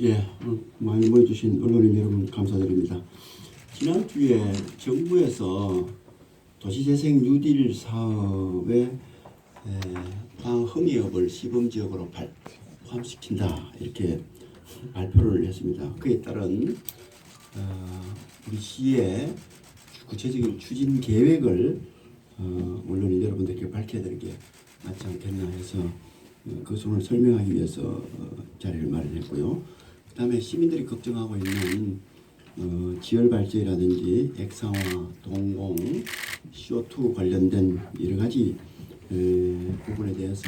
예, 많이 모여주신 언론인 여러분 감사드립니다. 지난주에 정부에서 도시재생 뉴딜 사업에 포항 흥이읍을 시범지역으로 포함시킨다 이렇게 발표를 했습니다. 그에 따른 우리 시의 구체적인 추진 계획을 언론인 여러분들께 밝혀야 되는 게 맞지 않겠나 해서 그 점을 설명하기 위해서 자리를 마련했고요. 그 다음에 시민들이 걱정하고 있는 지열 발전이라든지 액상화, 동공, CO2 관련된 여러 가지 부분에 대해서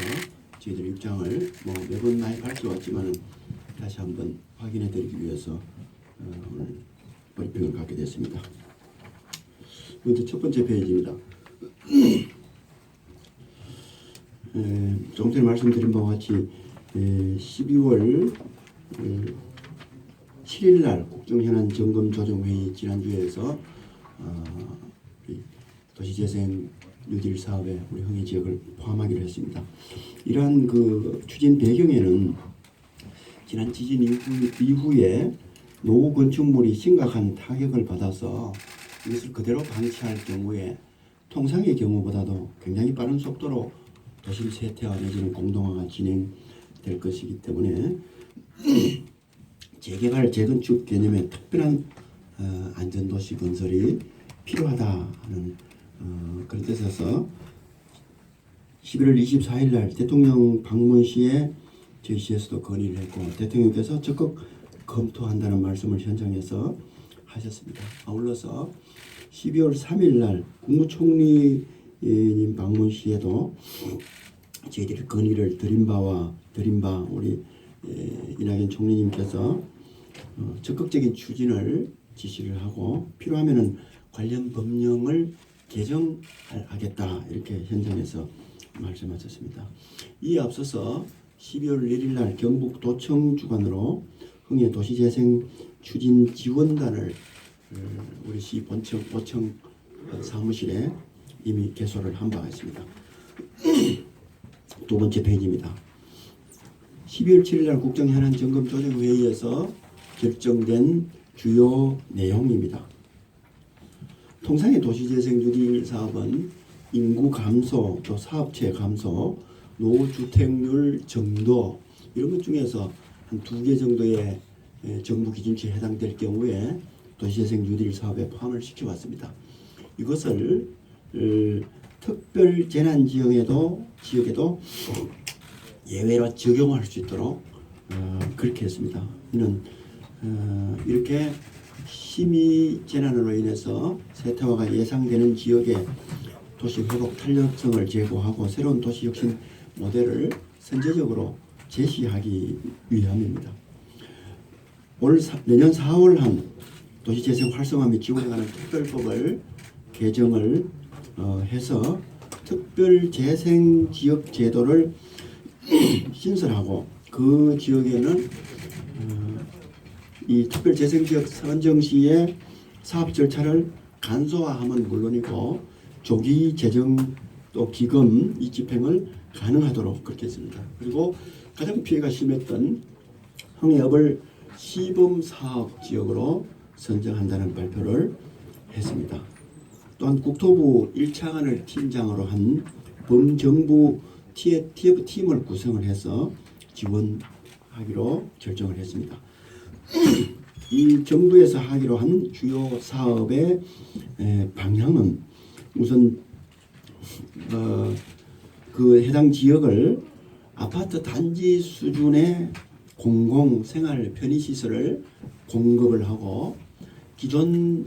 저희들 입장을 매번 많이 밝혀왔지만 다시 한번 확인해드리기 위해서 오늘 브리핑을 갖게 됐습니다. 먼저 첫 번째 페이지입니다. 좀 전에 말씀드린 바와 같이 12월 7일 날 국정현안 점검 조정 회의 지난주에서 도시재생 뉴딜 사업에 우리 흥이 지역을 포함하기로 했습니다. 이러한 그 추진 배경에는 지난 지진 이후에 노후 건축물이 심각한 타격을 받아서 이것을 그대로 방치할 경우에 통상의 경우보다도 굉장히 빠른 속도로 도심 쇠퇴와 내지는 공동화가 진행될 것이기 때문에 재개발, 재건축 개념의 특별한 안전도시 건설이 필요하다는 그런 뜻에서 11월 24일 날 대통령 방문 시에 저희 시에서도 건의를 했고 대통령께서 적극 검토한다는 말씀을 현장에서 하셨습니다. 아울러서 12월 3일 날 국무총리님 방문 시에도 저희들이 건의를 드린 바 우리 이낙연 총리님께서 적극적인 추진을 지시를 하고 필요하면은 관련 법령을 개정하겠다 이렇게 현장에서 말씀하셨습니다. 이에 앞서서 12월 1일 날 경북 도청 주관으로 흥해 도시재생 추진 지원단을 우리 시 본청 사무실에 이미 개소를 한 바가 있습니다. 두 번째 페이지입니다. 12월 7일 날 국정현안 점검 조정 회의에서 결정된 주요 내용입니다. 통상의 도시재생 뉴딜 사업은 인구 감소, 또 사업체 감소, 노후주택률 정도 이런 것 중에서 한 2개 정도의 정부 기준치에 해당될 경우에 도시재생 뉴딜 사업에 포함을 시켜왔습니다. 이것을 특별 재난 지역에도 예외로 적용할 수 있도록 그렇게 했습니다. 이는 이렇게 심의 재난으로 인해서 쇠퇴화가 예상되는 지역에 도시 회복 탄력성을 제고하고 새로운 도시 혁신 모델을 선제적으로 제시하기 위함입니다. 내년 4월 한 도시재생 활성화 및 지원에 관한 특별법을 개정을 해서 특별재생지역 제도를 신설하고 그 지역에는 이 특별재생지역 선정 시에 사업 절차를 간소화하면 물론이고 조기 재정 또 기금 이 집행을 가능하도록 그렇게 했습니다. 그리고 가장 피해가 심했던 흥해읍을 시범사업 지역으로 선정한다는 발표를 했습니다. 또한 국토부 1차관을 팀장으로 한 범정부 TF팀을 구성을 해서 지원하기로 결정을 했습니다. 이 정부에서 하기로 한 주요 사업의 방향은 우선 그 해당 지역을 아파트 단지 수준의 공공 생활 편의시설을 공급을 하고 기존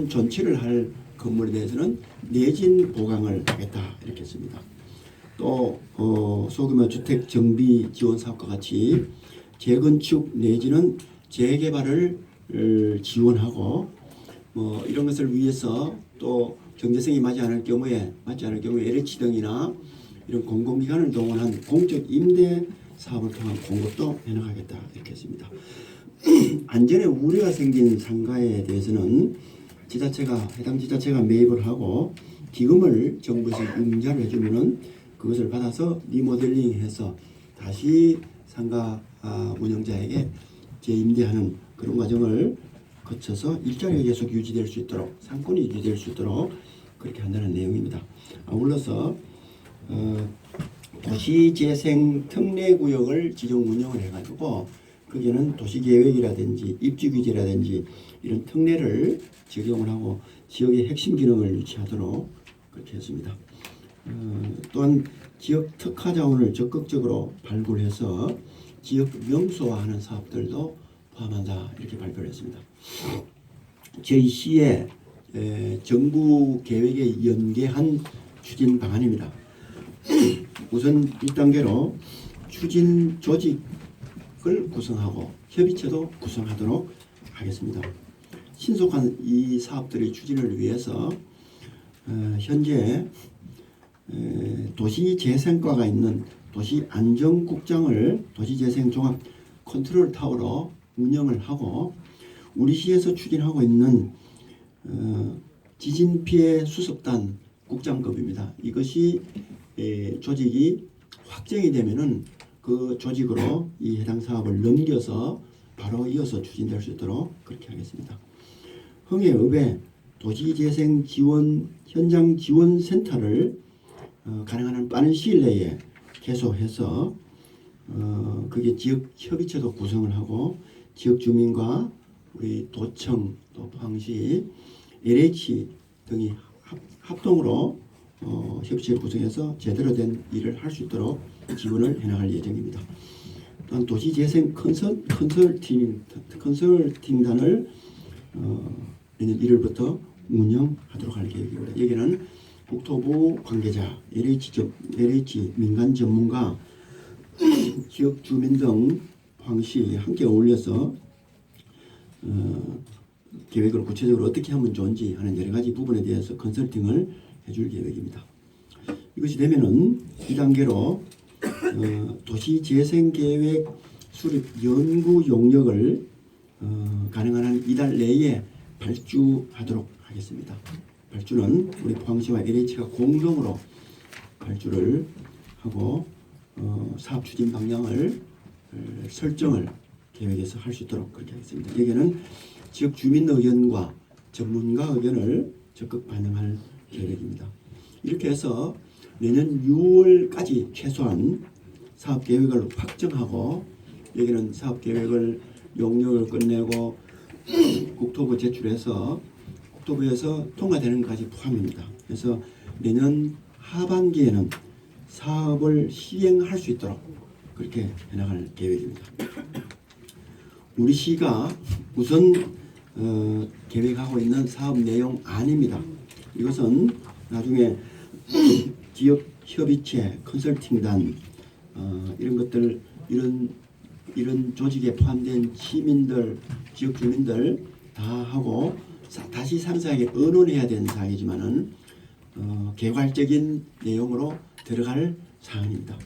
존치를 할 건물에 대해서는 내진 보강을 하겠다 이렇게 했습니다. 또 소규모 주택 정비 지원 사업과 같이 재건축 내지는 재개발을 지원하고 이런 것을 위해서 또 경제성이 맞지 않을 경우에 LH 등이나 이런 공공기관을 동원한 공적 임대 사업을 통한 공급도 해나가겠다 이렇게 했습니다. 안전에 우려가 생긴 상가에 대해서는 해당 지자체가 매입을 하고 기금을 정부에서 융자를 해주면은 그것을 받아서 리모델링해서 다시 상가 운영자에게 재임대하는 그런 과정을 거쳐서 일자리가 계속 유지될 수 있도록 상권이 유지될 수 있도록 그렇게 한다는 내용입니다. 아울러서 도시재생 특례구역을 지정 운영을 해가지고 거기는 도시계획이라든지 입지규제라든지 이런 특례를 적용을 하고 지역의 핵심 기능을 유치하도록 그렇게 했습니다. 또한 지역 특화 자원을 적극적으로 발굴해서 지역 명소화하는 사업들도 포함한다 이렇게 발표를 했습니다. 저희 시의 정부 계획에 연계한 추진 방안입니다. 우선 1단계로 추진 조직을 구성하고 협의체도 구성하도록 하겠습니다. 신속한 이 사업들의 추진을 위해서 현재 도시재생과가 있는 도시안전국장을 도시재생 종합 컨트롤 타워로 운영을 하고 우리 시에서 추진하고 있는 지진피해 수습단 국장급입니다. 이것이 조직이 확정이 되면은 그 조직으로 이 해당 사업을 넘겨서 바로 이어서 추진될 수 있도록 그렇게 하겠습니다. 흥해읍에 도시재생 지원 현장 지원 센터를 가능한 한 빠른 시일 내에 개소해서 그게 지역 협의체도 구성을 하고 지역 주민과 우리 도청 또 포항시 LH 등이 합동으로 협의체를 구성해서 제대로 된 일을 할 수 있도록 지원을 해나갈 예정입니다. 또한 도시재생 컨설팅단을 내년 1월부터 운영하도록 할 계획입니다. 여기는 국토부 관계자, LH 민간 전문가, 지역 주민 등 포항시 함께 어울려서 계획을 구체적으로 어떻게 하면 좋은지 하는 여러 가지 부분에 대해서 컨설팅을 해줄 계획입니다. 이것이 되면은 2단계로 도시재생계획 수립 연구 용역을 가능한 한 이달 내에 발주하도록 하겠습니다. 발주는 우리 포항시와 LH가 공동으로 발주를 하고 사업 추진 방향을 설정을 계획해서 할 수 있도록 그렇게 하겠습니다. 여기는 지역 주민 의견과 전문가 의견을 적극 반영할 계획입니다. 이렇게 해서 내년 6월까지 최소한 사업 계획을 확정하고 여기는 사업 계획을 용역을 끝내고 국토부 제출해서 국토부에서 통과되는 것까지 포함입니다. 그래서 내년 하반기에는 사업을 시행할 수 있도록 그렇게 해나갈 계획입니다. 우리 시가 우선 계획하고 있는 사업 내용 아닙니다. 이것은 나중에 지역 협의체, 컨설팅단 이런 것들 이런 조직에 포함된 시민들, 지역 주민들 다 하고 다시 상세하게 의논해야 되는 사항이지만은 개괄적인 내용으로 들어갈 사항입니다.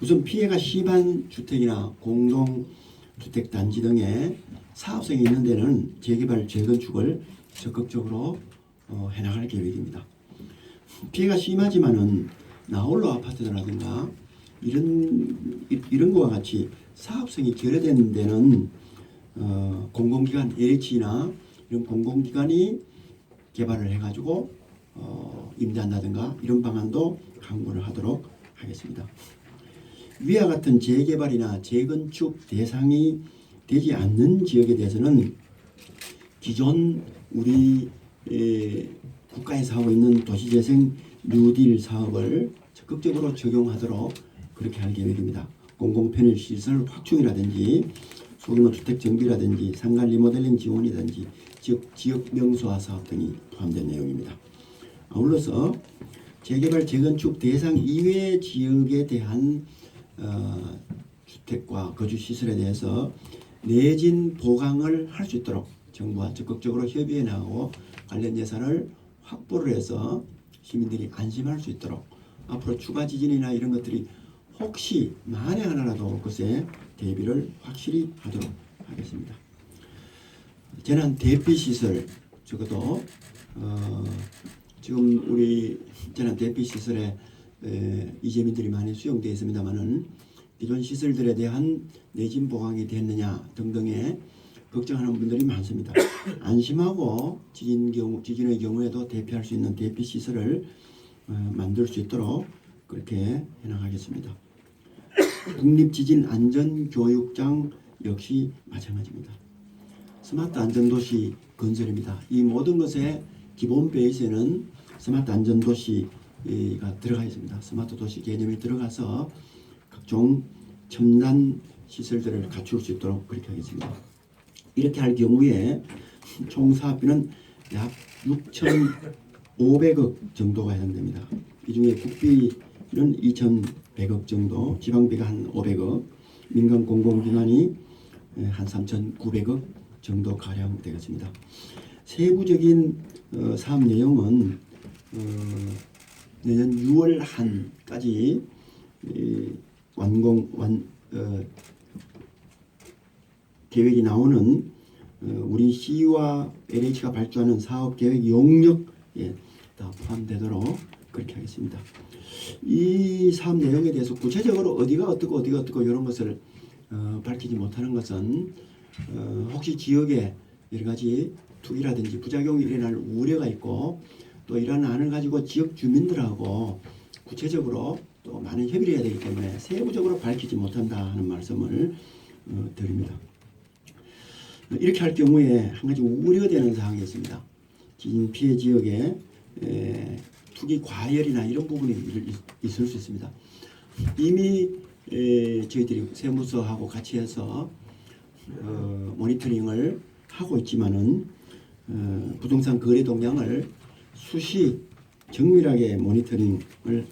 우선 피해가 심한 주택이나 공동주택 단지 등의 사업성이 있는 데는 재개발, 재건축을 적극적으로 해나갈 계획입니다. 피해가 심하지만은 나홀로 아파트라든가 이런 것과 같이 사업성이 결여된 데는 공공기관 LH나 이런 공공기관이 개발을 해가지고 임대한다든가 이런 방안도 강구를 하도록 하겠습니다. 위와 같은 재개발이나 재건축 대상이 되지 않는 지역에 대해서는 기존 우리 국가에서 하고 있는 도시재생 뉴딜 사업을 적극적으로 적용하도록 그렇게 할 계획입니다. 공공편의 시설 확충이라든지 소규모 주택 정비라든지 상가 리모델링 지원이라든지 지역 명소화 사업 등이 포함된 내용입니다. 아울러서 재개발 재건축 대상 이외 지역에 대한 주택과 거주시설에 대해서 내진 보강을 할 수 있도록 정부와 적극적으로 협의해 나가고 관련 예산을 확보를 해서 시민들이 안심할 수 있도록 앞으로 추가 지진이나 이런 것들이 혹시 만에 하나라도 올 것에 대비를 확실히 하도록 하겠습니다. 재난 대피 시설 적어도 지금 우리 재난 대피 시설에 이재민들이 많이 수용되어 있습니다만은 기존 시설들에 대한 내진 보강이 됐느냐 등등의 걱정하는 분들이 많습니다. 안심하고 지진의 경우에도 대피할 수 있는 대피 시설을 만들 수 있도록 그렇게 해나가겠습니다. 국립지진안전교육장 역시 마찬가지입니다. 스마트 안전도시 건설입니다. 이 모든 것의 기본 베이스에는 스마트 안전도시가 들어가 있습니다. 스마트 도시 개념이 들어가서 각종 첨단 시설들을 갖출 수 있도록 그렇게 하겠습니다. 이렇게 할 경우에 총 사업비는 약 6,500억 정도가 해당됩니다. 이 중에 국비는 2,100억 정도, 지방비가 한 500억, 민간 공공기관이 한 3,900억 정도 가량 되겠습니다. 세부적인 사업 내용은 내년 6월 한까지 계획이 나오는 우리 시와 LH가 발주하는 사업 계획 용역에 다 포함되도록 그렇게 하겠습니다. 이 사업 내용에 대해서 구체적으로 어디가 어떻고 이런 것을 밝히지 못하는 것은 혹시 지역에 여러 가지 투기라든지 부작용이 일어날 우려가 있고 또 이러한 안을 가지고 지역 주민들하고 구체적으로 또 많은 협의를 해야 되기 때문에 세부적으로 밝히지 못한다 하는 말씀을 드립니다. 이렇게 할 경우에 한 가지 우려되는 사항이 있습니다. 지진 피해 지역에 투기 과열이나 이런 부분이 있을 수 있습니다. 이미 저희들이 세무서하고 같이 해서 모니터링을 하고 있지만은 부동산 거래 동향을 수시 정밀하게 모니터링을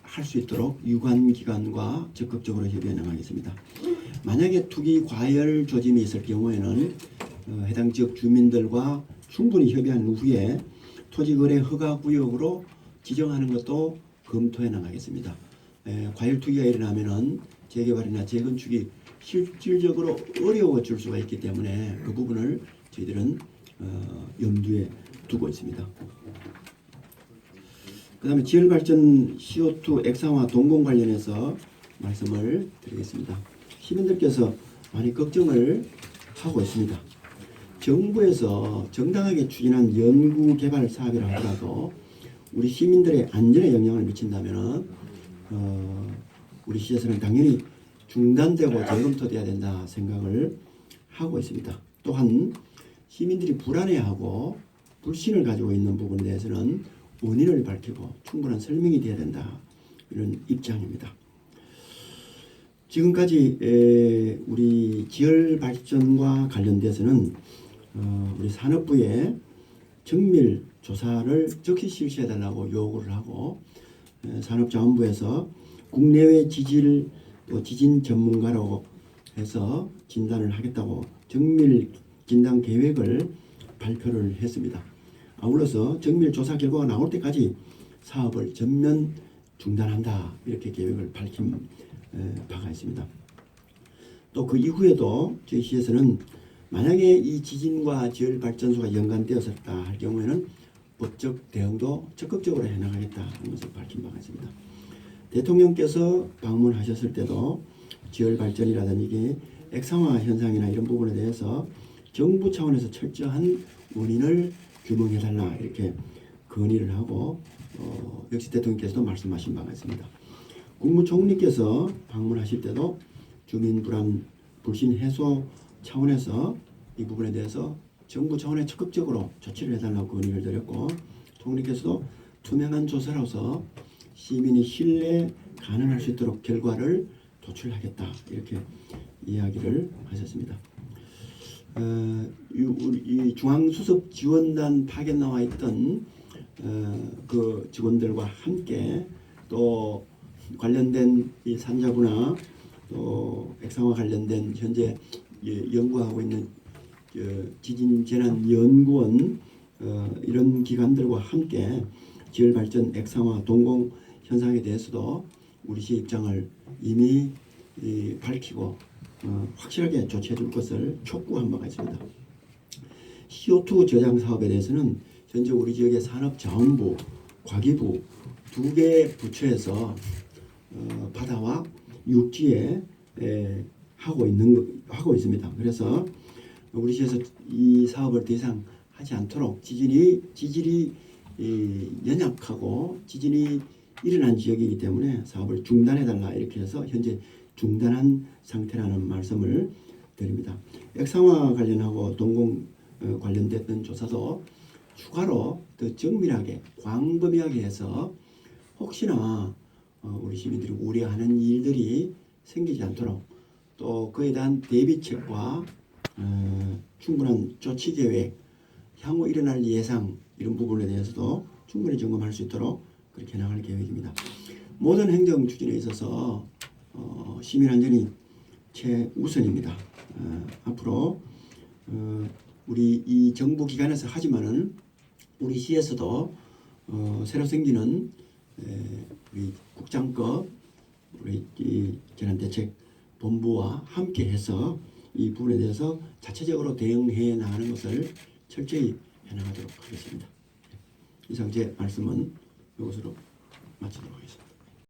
할 수 있도록 유관기관과 적극적으로 협의해 나가겠습니다. 만약에 투기 과열 조짐이 있을 경우에는 해당 지역 주민들과 충분히 협의한 후에 토지거래 허가구역으로 지정하는 것도 검토해 나가겠습니다. 과열 투기가 일어나면은 재개발이나 재건축이 실질적으로 어려워질 수가 있기 때문에 그 부분을 저희들은 염두에 두고 있습니다. 그 다음에 지열발전 CO2 액상화 동공 관련해서 말씀을 드리겠습니다. 시민들께서 많이 걱정을 하고 있습니다. 정부에서 정당하게 추진한 연구개발 사업이라 하더라도 우리 시민들의 안전에 영향을 미친다면 우리 시에서는 당연히 중단되고 재검토돼야 된다 생각을 하고 있습니다. 또한 시민들이 불안해하고 불신을 가지고 있는 부분에 대해서는 원인을 밝히고 충분한 설명이 돼야 된다, 이런 입장입니다. 지금까지 우리 지열 발전과 관련돼서는 우리 산업부에 정밀 조사를 즉시 실시해 달라고 요구를 하고 산업자원부에서 국내외 지질 또 지진 전문가라고 해서 진단을 하겠다고 정밀 진단 계획을 발표를 했습니다. 아울러서 정밀 조사 결과가 나올 때까지 사업을 전면 중단한다, 이렇게 계획을 밝힌 바가 있습니다. 또 그 이후에도 저희 시에서는 만약에 이 지진과 지열 발전소가 연관되었었다 할 경우에는 법적 대응도 적극적으로 해나가겠다는 것을 밝힌 바가 있습니다. 대통령께서 방문하셨을 때도 지열 발전이라든지 액상화 현상이나 이런 부분에 대해서 정부 차원에서 철저한 원인을 규명해달라, 이렇게 건의를 하고 역시 대통령께서도 말씀하신 바가 있습니다. 국무총리께서 방문하실 때도 주민 불안 불신 해소 차원에서 이 부분에 대해서 정부 차원에 적극적으로 조치를 해달라고 건의를 드렸고, 총리께서도 투명한 조사로서 시민이 신뢰 가능할 수 있도록 결과를 도출하겠다, 이렇게 이야기를 하셨습니다. 이 중앙수습 지원단 파견 나와 있던 그 직원들과 함께 또 관련된 이 산자부나 또 액상화 관련된 현재 연구하고 있는 지진재난연구원 이런 기관들과 함께 지열발전 액상화 동공 현상에 대해서도 우리 시의 입장을 이미 밝히고 확실하게 조치해 줄 것을 촉구한 바가 있습니다. CO2 저장 사업에 대해서는 현재 우리 지역의 산업자원부, 과기부 두 개 부처에서 바다와 육지에 하고 있습니다. 그래서 우리 시에서 이 사업을 더 이상 하지 않도록 지질이 연약하고 지진이 일어난 지역이기 때문에 사업을 중단해달라 이렇게 해서 현재 중단한 상태라는 말씀을 드립니다. 액상화 관련하고 동공 관련됐던 조사도 추가로 더 정밀하게 광범위하게 해서 혹시나 우리 시민들이 우려하는 일들이 생기지 않도록 또 그에 대한 대비책과 충분한 조치 계획, 향후 일어날 예상 이런 부분에 대해서도 충분히 점검할 수 있도록 그렇게 나갈 계획입니다. 모든 행정 추진에 있어서 시민 안전이 최우선입니다. 앞으로 우리 이 정부 기관에서 하지만은 우리 시에서도 새로 생기는 우리 국장급 우리 이 재난대책본부와 함께해서 이 부분에 대해서 자체적으로 대응해 나가는 것을 철저히 해나가도록 하겠습니다. 이상 제 말씀은 이것으로 마치도록 하겠습니다.